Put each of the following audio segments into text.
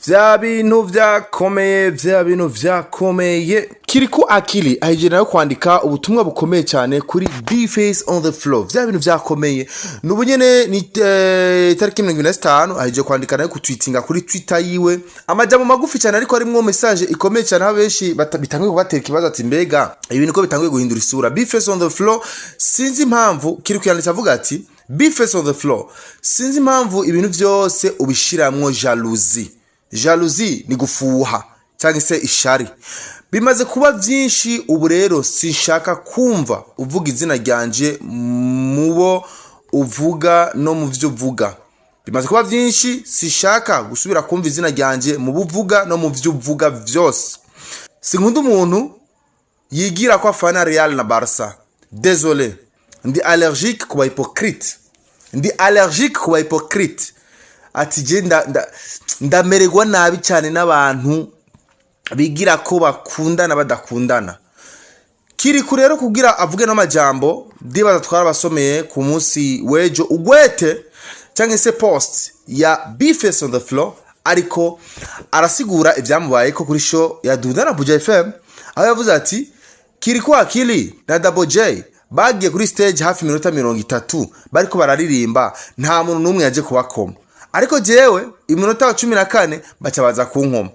vya bintu vyakomeye Kirikou akili ahije nayo kwandika ubutumwa bukomeye cyane kuri B face on the floor vya bintu vyakomeye nubunyene ni tariki 25 ahije kwandika nayo kutwitinga kuri Twitter yiwe amajambo magufi cyane ariko arimwo message ikomeye cyane abenshi bitangiye kubatera ikibazo ati mbega ibintu ko bitangiye guhindura isura B face on the floor sinzi impamvu Kirikou yanditse avuga ati B face on the floor sinzi impamvu ibintu byose ubishiramwo jalousie ni gufuha cyangwa se ishari bimaze kuba byinshi ubu rero sinshaka kumva uvuga izina ryanje mubo uvuga no mu byo uvuga bimaze kuba byinshi sinshaka gusubira kumva izina ryanje mu buvuga no mu byo uvuga byose sinkunda umuntu yigira ko afana Real na Barca désolé ndi allergique kuba hypocrite ati je ndamererwa nabi cyane n'abantu bigira ko bakundana badakundana Kirikou rero kugira avuge n'amajambo dibaza twarabasomeye ku munsi wejo ugwete cyangwa se post ya B face on the floor ariko arasigura ibyamubaye ko kuri show ya Dudana Buja FM aho yavuze ati Kirikou akili na Double J bagiye kuri stage hafi minota 30 bariko bararirimba nta muntu numwe yaje kubakoma ariko jewe iminota 14 bacabaza kunkoma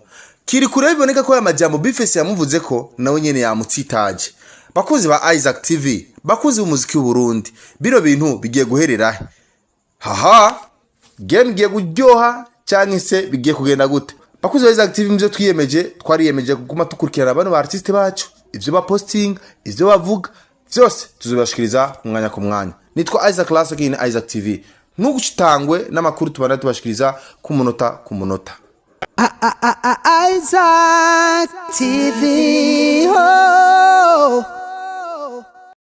Kirikou rero biboneka ko amajambo Bifese yamuvuze ko nawe nyene yamutsitaje bakuzi ba Isaac TV bakuzi umuziki w'u Burundi biro bintu bigiye guherera haha game giye guryoha cyangwa se bigiye kugenda gute bakuzi ba Isaac TV mvyo twariyemeje kuguma tukurikirana abantu ba artiste bacu ivyo ba posting ivyo bavuga byose tuzobashikiriza umwanya ku mwanya nitwa Isaac Classic in Isaac TV nugucitangwe n'amakuru tubana tubashikiriza ku munota Isaac TV